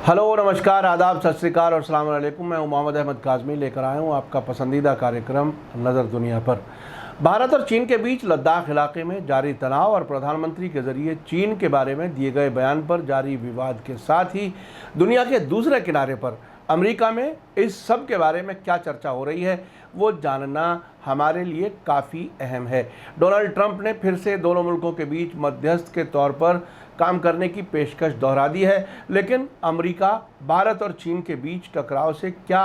Hello, नमस्कार, आदाब, सत श्री अकाल और अस्सलाम वालेकुम। मैं मोहम्मद अहमद काज़मी लेकर आया हूँ आपका पसंदीदा कार्यक्रम नज़र दुनिया पर। भारत और चीन के बीच लद्दाख इलाके में जारी तनाव और प्रधानमंत्री के जरिए चीन के बारे में दिए गए बयान पर जारी विवाद के साथ ही दुनिया के दूसरे किनारे पर अमेरिका में इस सब के बारे में क्या चर्चा हो रही है वो जानना हमारे लिए काफ़ी अहम है। डोनाल्ड ट्रंप ने फिर से दोनों मुल्कों के बीच मध्यस्थ के तौर पर काम करने की पेशकश दोहरा दी है, लेकिन अमेरिका भारत और चीन के बीच टकराव से क्या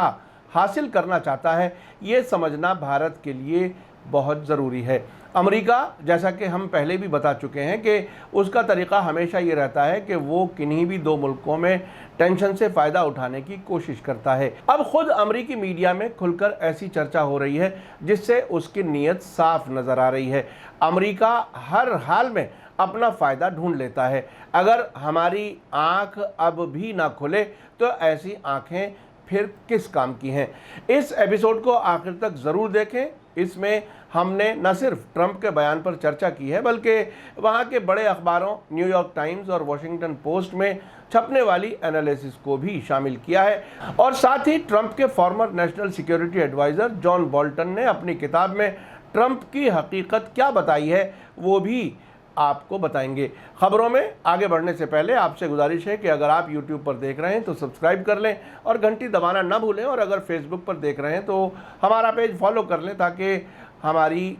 हासिल करना चाहता है ये समझना भारत के लिए बहुत ज़रूरी है। अमेरिका, जैसा कि हम पहले भी बता चुके हैं कि उसका तरीक़ा हमेशा ये रहता है कि वो किन्हीं भी दो मुल्कों में टेंशन से फ़ायदा उठाने की कोशिश करता है। अब खुद अमेरिकी मीडिया में खुलकर ऐसी चर्चा हो रही है जिससे उसकी नीयत साफ नज़र आ रही है। अमेरिका हर हाल में अपना फ़ायदा ढूंढ लेता है। अगर हमारी आँख अब भी ना खुले तो ऐसी आँखें फिर किस काम की हैं। इस एपिसोड को आखिर तक ज़रूर देखें। इसमें हमने न सिर्फ ट्रंप के बयान पर चर्चा की है बल्कि वहाँ के बड़े अखबारों न्यूयॉर्क टाइम्स और वॉशिंगटन पोस्ट में छपने वाली एनालिसिस को भी शामिल किया है। और साथ ही ट्रंप के former national security adviser John Bolton ने अपनी किताब में ट्रंप की हकीकत क्या बताई है वो भी आपको बताएंगे। खबरों में आगे बढ़ने से पहले आपसे गुजारिश है कि अगर आप YouTube पर देख रहे हैं तो सब्सक्राइब कर लें और घंटी दबाना ना भूलें, और अगर Facebook पर देख रहे हैं तो हमारा पेज फॉलो कर लें ताकि हमारी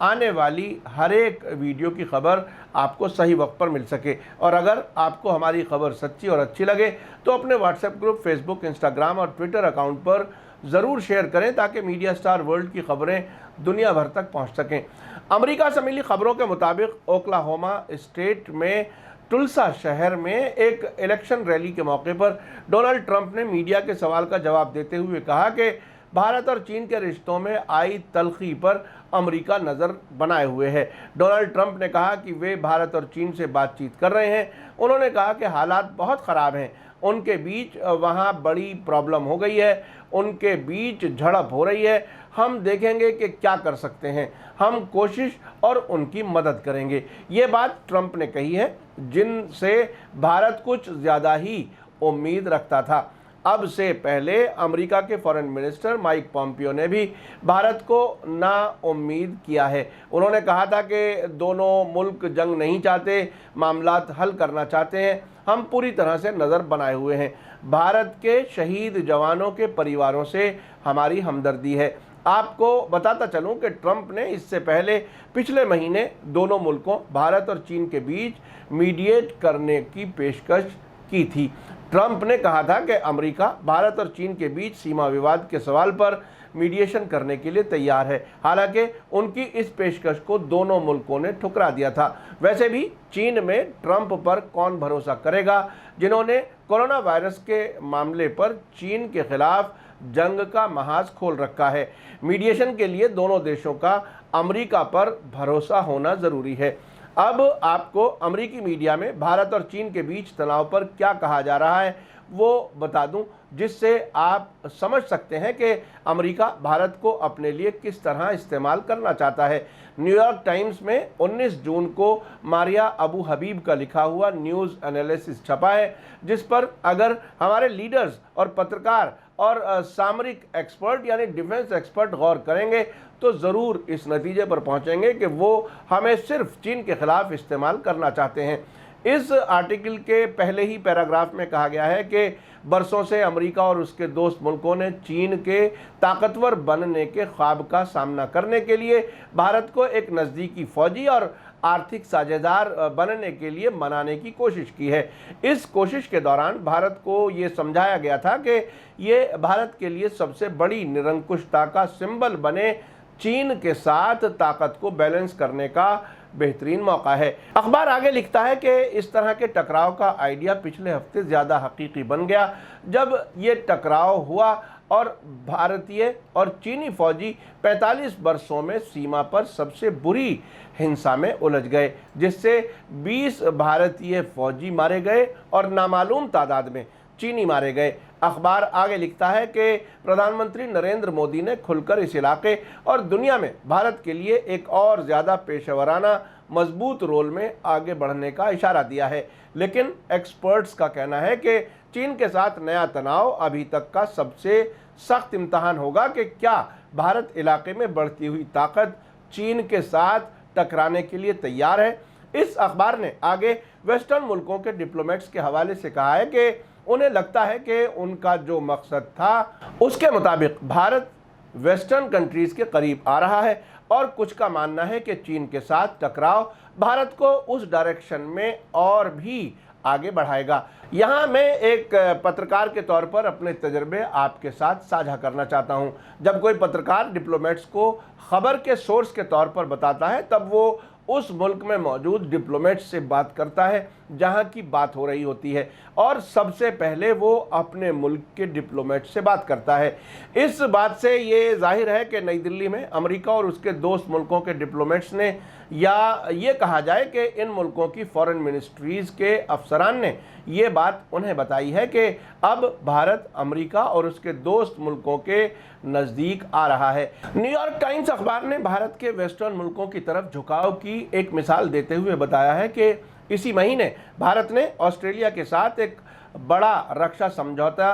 आने वाली हर एक वीडियो की खबर आपको सही वक्त पर मिल सके। और अगर आपको हमारी खबर सच्ची और अच्छी लगे तो अपने व्हाट्सएप ग्रुप, फेसबुक, इंस्टाग्राम और ट्विटर अकाउंट पर ज़रूर शेयर करें ताकि मीडिया स्टार वर्ल्ड की खबरें दुनिया भर तक पहुंच सकें। अमेरिका से मिली खबरों के मुताबिक ओक्लाहोमा स्टेट में टुल्सा शहर में एक इलेक्शन रैली के मौके पर डोनाल्ड ट्रंप ने मीडिया के सवाल का जवाब देते हुए कहा कि भारत और चीन के रिश्तों में आई तल्खी पर अमेरिका नज़र बनाए हुए है। डोनाल्ड ट्रंप ने कहा कि वे भारत और चीन से बातचीत कर रहे हैं। उन्होंने कहा कि हालात बहुत ख़राब हैं, उनके बीच वहाँ बड़ी प्रॉब्लम हो गई है, उनके बीच झड़प हो रही है। हम देखेंगे कि क्या कर सकते हैं, हम कोशिश और उनकी मदद करेंगे। ये बात ट्रंप ने कही है जिनसे भारत कुछ ज़्यादा ही उम्मीद रखता था। अब से पहले अमेरिका के फॉरेन मिनिस्टर माइक पॉम्पियो ने भी भारत को ना उम्मीद किया है। उन्होंने कहा था कि दोनों मुल्क जंग नहीं चाहते, मामलात हल करना चाहते हैं। हम पूरी तरह से नज़र बनाए हुए हैं। भारत के शहीद जवानों के परिवारों से हमारी हमदर्दी है। आपको बताता चलूं कि ट्रंप ने इससे पहले पिछले महीने दोनों मुल्कों भारत और चीन के बीच मीडिएट करने की पेशकश की थी। ट्रंप ने कहा था कि अमेरिका भारत और चीन के बीच सीमा विवाद के सवाल पर मीडिएशन करने के लिए तैयार है। हालांकि उनकी इस पेशकश को दोनों मुल्कों ने ठुकरा दिया था। वैसे भी चीन में ट्रंप पर कौन भरोसा करेगा जिन्होंने कोरोना वायरस के मामले पर चीन के खिलाफ जंग का महाज खोल रखा है। मीडिएशन के लिए दोनों देशों का अमेरिका पर भरोसा होना ज़रूरी है। अब आपको अमेरिकी मीडिया में भारत और चीन के बीच तनाव पर क्या कहा जा रहा है वो बता दूं, जिससे आप समझ सकते हैं कि अमेरिका भारत को अपने लिए किस तरह इस्तेमाल करना चाहता है। न्यूयॉर्क टाइम्स में 19 जून को मारिया अबू हबीब का लिखा हुआ न्यूज़ एनालिसिस छपा है, जिस पर अगर हमारे लीडर्स और पत्रकार और सामरिक एक्सपर्ट यानी डिफेंस एक्सपर्ट गौर करेंगे तो ज़रूर इस नतीजे पर पहुंचेंगे कि वो हमें सिर्फ चीन के ख़िलाफ़ इस्तेमाल करना चाहते हैं। इस आर्टिकल के पहले ही पैराग्राफ में कहा गया है कि बरसों से अमेरिका और उसके दोस्त मुल्कों ने चीन के ताकतवर बनने के ख्वाब का सामना करने के लिए भारत को एक नज़दीकी फौजी और आर्थिक साझेदार बनने के लिए मनाने की कोशिश की है। इस कोशिश के दौरान भारत को ये समझाया गया था कि ये भारत के लिए सबसे बड़ी निरंकुशता का सिंबल बने चीन के साथ ताकत को बैलेंस करने का बेहतरीन मौका है। अखबार आगे लिखता है कि इस तरह के टकराव का आइडिया पिछले हफ्ते ज़्यादा हकीकी बन गया जब ये टकराव हुआ और भारतीय और चीनी फौजी 45 वर्षों में सीमा पर सबसे बुरी हिंसा में उलझ गए, जिससे 20 भारतीय फौजी मारे गए और नामालूम तादाद में चीनी मारे गए। अखबार आगे लिखता है कि प्रधानमंत्री नरेंद्र मोदी ने खुलकर इस इलाके और दुनिया में भारत के लिए एक और ज़्यादा पेशेवराना मजबूत रोल में आगे बढ़ने का इशारा दिया है। लेकिन एक्सपर्ट्स का कहना है कि चीन के साथ नया तनाव अभी तक का सबसे सख्त इम्तहान होगा कि क्या भारत इलाके में बढ़ती हुई ताकत चीन के साथ टकराने के लिए तैयार है। इस अखबार ने आगे वेस्टर्न मुल्कों के डिप्लोमेट्स के हवाले से कहा है कि उन्हें लगता है कि उनका जो मकसद था उसके मुताबिक भारत वेस्टर्न कंट्रीज के करीब आ रहा है और कुछ का मानना है कि चीन के साथ टकराव भारत को उस डायरेक्शन में और भी आगे बढ़ाएगा। यहाँ मैं एक पत्रकार के तौर पर अपने तजर्बे आपके साथ साझा करना चाहता हूँ। जब कोई पत्रकार डिप्लोमेट्स को खबर के सोर्स के तौर पर बताता है तब वो उस मुल्क में मौजूद डिप्लोमेट्स से बात करता है जहां की बात हो रही होती है और सबसे पहले वो अपने मुल्क के डिप्लोमेट से बात करता है। इस बात से ये जाहिर है कि नई दिल्ली में अमेरिका और उसके दोस्त मुल्कों के डिप्लोमेट्स ने या ये कहा जाए कि इन मुल्कों की फॉरेन मिनिस्ट्रीज के अफसरान ने ये बात उन्हें बताई है कि अब भारत अमेरिका और उसके दोस्त मुल्कों के नज़दीक आ रहा है। न्यूयॉर्क टाइम्स अखबार ने भारत के वेस्टर्न मुल्कों की तरफ झुकाव की एक मिसाल देते हुए बताया है कि इसी महीने भारत ने ऑस्ट्रेलिया के साथ एक बड़ा रक्षा समझौता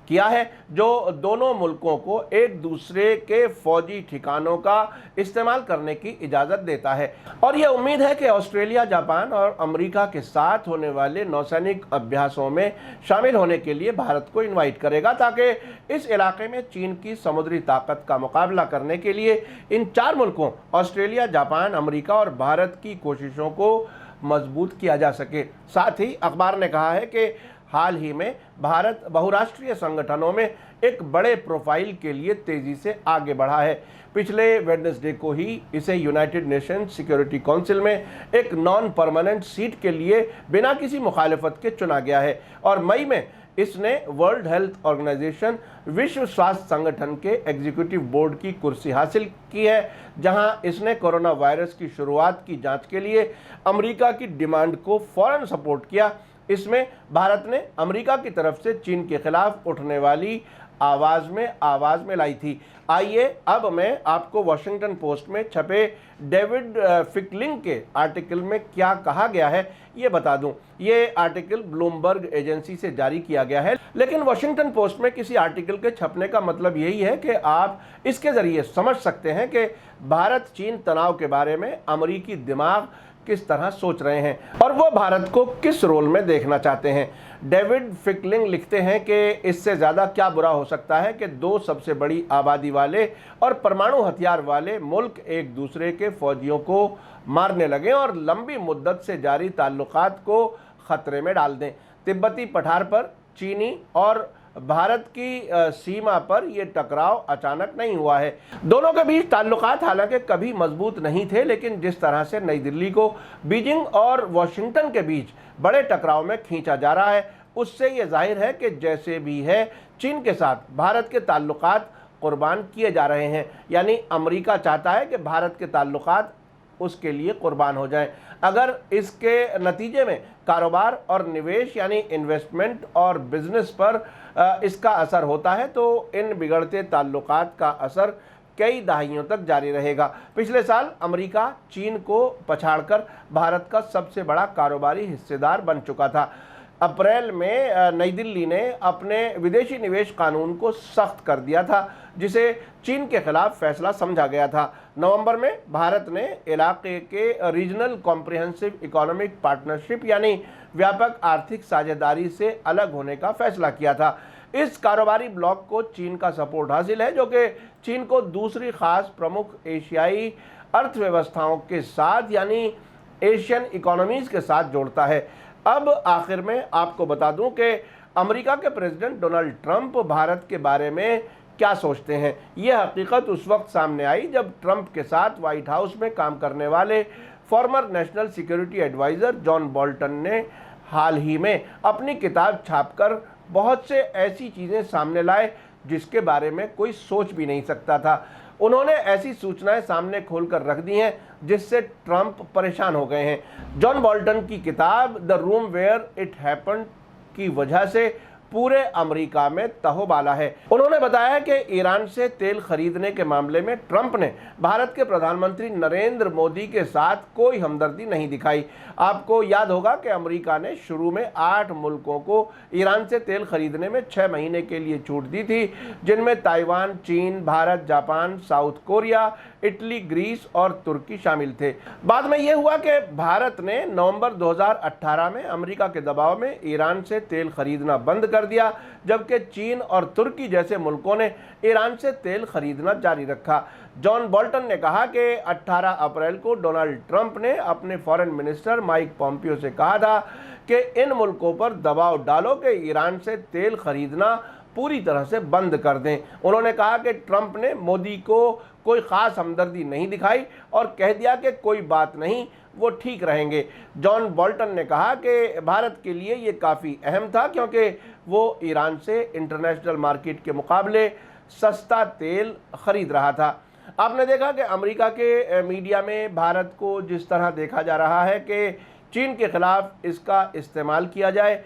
किया है जो दोनों मुल्कों को एक दूसरे के फौजी ठिकानों का इस्तेमाल करने की इजाज़त देता है और यह उम्मीद है कि ऑस्ट्रेलिया, जापान और अमेरिका के साथ होने वाले नौसैनिक अभ्यासों में शामिल होने के लिए भारत को इनवाइट करेगा ताकि इस इलाके में चीन की समुद्री ताकत का मुकाबला करने के लिए इन चार मुल्कों ऑस्ट्रेलिया, जापान, अमेरिका और भारत की कोशिशों को मजबूत किया जा सके। साथ ही अखबार ने कहा है कि हाल ही में भारत बहुराष्ट्रीय संगठनों में एक बड़े प्रोफाइल के लिए तेजी से आगे बढ़ा है। पिछले वेडनेसडे को ही इसे यूनाइटेड नेशंस सिक्योरिटी काउंसिल में एक नॉन परमानेंट सीट के लिए बिना किसी मुखालिफत के चुना गया है और मई में इसने वर्ल्ड हेल्थ ऑर्गेनाइजेशन, विश्व स्वास्थ्य संगठन के एग्जीक्यूटिव बोर्ड की कुर्सी हासिल की है जहां इसने कोरोना वायरस की शुरुआत की जांच के लिए अमेरिका की डिमांड को फौरन सपोर्ट किया। इसमें भारत ने अमेरिका की तरफ से चीन के खिलाफ उठने वाली आवाज में लाई थी। आइए अब मैं आपको वॉशिंगटन पोस्ट में छपे डेविड फिकलिंग के आर्टिकल में क्या कहा गया है ये बता दूं। ये आर्टिकल ब्लूमबर्ग एजेंसी से जारी किया गया है, लेकिन वॉशिंगटन पोस्ट में किसी आर्टिकल के छपने का मतलब यही है कि आप इसके जरिए समझ सकते हैं कि भारत चीन तनाव के बारे में अमेरिकी दिमाग किस तरह सोच रहे हैं और वो भारत को किस रोल में देखना चाहते हैं। डेविड फिकलिंग लिखते हैं कि इससे ज़्यादा क्या बुरा हो सकता है कि दो सबसे बड़ी आबादी वाले और परमाणु हथियार वाले मुल्क एक दूसरे के फौजियों को मारने लगें और लंबी मुद्दत से जारी ताल्लुकात को ख़तरे में डाल दें। तिब्बती पठार पर चीनी और भारत की सीमा पर यह टकराव अचानक नहीं हुआ है। दोनों के बीच ताल्लुकात हालांकि कभी मजबूत नहीं थे, लेकिन जिस तरह से नई दिल्ली को बीजिंग और वॉशिंगटन के बीच बड़े टकराव में खींचा जा रहा है उससे यह जाहिर है कि जैसे भी है चीन के साथ भारत के ताल्लुकात कुर्बान किए जा रहे हैं। यानी अमेरिका चाहता है कि भारत के ताल्लुकात उसके लिए कुर्बान हो जाएं। अगर इसके नतीजे में कारोबार और निवेश यानी इन्वेस्टमेंट और बिजनेस पर इसका असर होता है तो इन बिगड़ते ताल्लुकात का असर कई दहाइयों तक जारी रहेगा। पिछले साल अमेरिका चीन को पछाड़कर भारत का सबसे बड़ा कारोबारी हिस्सेदार बन चुका था। अप्रैल में नई दिल्ली ने अपने विदेशी निवेश कानून को सख्त कर दिया था जिसे चीन के खिलाफ फैसला समझा गया था। नवंबर में भारत ने इलाके के रीजनल कॉम्प्रिहेंसिव इकोनॉमिक पार्टनरशिप यानी व्यापक आर्थिक साझेदारी से अलग होने का फैसला किया था। इस कारोबारी ब्लॉक को चीन का सपोर्ट हासिल है जो कि चीन को दूसरी खास प्रमुख एशियाई अर्थव्यवस्थाओं के साथ यानी एशियन इकोनॉमीज के साथ जोड़ता है। अब आखिर में आपको बता दूं कि अमेरिका के प्रेसिडेंट डोनाल्ड ट्रंप भारत के बारे में क्या सोचते हैं। यह हकीकत उस वक्त सामने आई जब ट्रंप के साथ व्हाइट हाउस में काम करने वाले former national security adviser John Bolton ने हाल ही में अपनी किताब छापकर बहुत से ऐसी चीज़ें सामने लाए जिसके बारे में कोई सोच भी नहीं सकता था। उन्होंने ऐसी सूचनाएं सामने खोलकर रख दी हैं जिससे ट्रंप परेशान हो गए हैं। जॉन बोल्टन की किताब the room where it happened की वजह से पूरे अमेरिका में तहोबाला है। उन्होंने बताया कि ईरान से तेल खरीदने के मामले में ट्रंप ने भारत के प्रधानमंत्री नरेंद्र मोदी के साथ कोई हमदर्दी नहीं दिखाई। आपको याद होगा कि अमेरिका ने शुरू में 8 मुल्कों को ईरान से तेल खरीदने में 6 महीने के लिए छूट दी थी, जिनमें ताइवान, चीन, Bharat, Japan, South Korea, Italy, Greece और तुर्की शामिल थे। बाद में यह हुआ कि भारत ने नवंबर 2018 में अमेरिका के दबाव में ईरान से तेल खरीदना बंद कर दिया, जबकि चीन और तुर्की जैसे मुल्कों ने ईरान से तेल खरीदना जारी रखा। जॉन बोल्टन ने कहा कि 18 अप्रैल को डोनाल्ड ट्रंप ने अपने फॉरेन मिनिस्टर माइक पॉम्पियो से कहा था कि इन मुल्कों पर दबाव डालो कि ईरान से तेल खरीदना पूरी तरह से बंद कर दें। उन्होंने कहा कि ट्रंप ने मोदी को कोई ख़ास हमदर्दी नहीं दिखाई और कह दिया कि कोई बात नहीं, वो ठीक रहेंगे। जॉन बोल्टन ने कहा कि भारत के लिए ये काफ़ी अहम था क्योंकि वो ईरान से इंटरनेशनल मार्केट के मुकाबले सस्ता तेल खरीद रहा था। आपने देखा कि अमेरिका के मीडिया में भारत को जिस तरह देखा जा रहा है कि चीन के खिलाफ इसका इस्तेमाल किया जाए,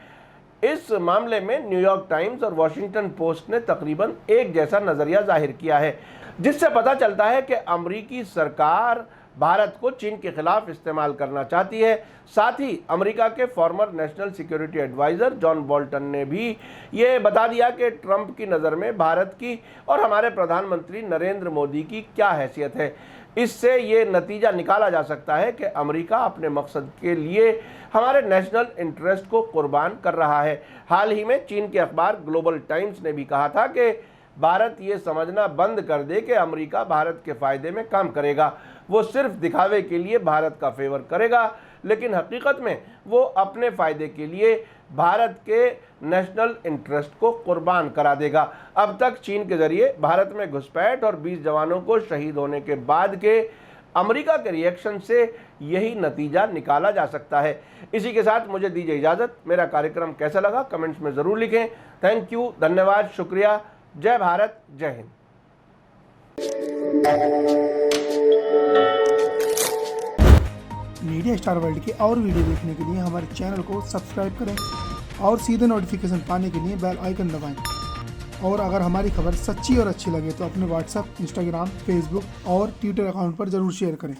इस मामले में न्यूयॉर्क टाइम्स और वॉशिंगटन पोस्ट ने तकरीबन एक जैसा नज़रिया जाहिर किया है, जिससे पता चलता है कि अमेरिकी सरकार भारत को चीन के खिलाफ इस्तेमाल करना चाहती है। साथ ही अमेरिका के former national security adviser John Bolton ने भी ये बता दिया कि ट्रंप की नज़र में भारत की और हमारे प्रधानमंत्री नरेंद्र मोदी की क्या हैसियत है। इससे ये नतीजा निकाला जा सकता है कि अमेरिका अपने मकसद के लिए हमारे नेशनल इंटरेस्ट को कुर्बान कर रहा है। हाल ही में चीन के अखबार ग्लोबल टाइम्स ने भी कहा था कि भारत ये समझना बंद कर दे कि अमेरिका भारत के फ़ायदे में काम करेगा। वो सिर्फ दिखावे के लिए भारत का फेवर करेगा, लेकिन हकीकत में वो अपने फ़ायदे के लिए भारत के नेशनल इंटरेस्ट को कुर्बान करा देगा। अब तक चीन के ज़रिए भारत में घुसपैठ और 20 जवानों को शहीद होने के बाद के अमेरिका के रिएक्शन से यही नतीजा निकाला जा सकता है। इसी के साथ मुझे दीजिए इजाज़त। मेरा कार्यक्रम कैसा लगा कमेंट्स में ज़रूर लिखें। थैंक यू, धन्यवाद, शुक्रिया। जय भारत, जय हिंद। मीडिया स्टार वर्ल्ड के और वीडियो देखने के लिए हमारे चैनल को सब्सक्राइब करें और सीधे नोटिफिकेशन पाने के लिए बेल आइकन दबाएं। और अगर हमारी खबर सच्ची और अच्छी लगे तो अपने व्हाट्सएप, इंस्टाग्राम, फेसबुक और ट्विटर अकाउंट पर ज़रूर शेयर करें।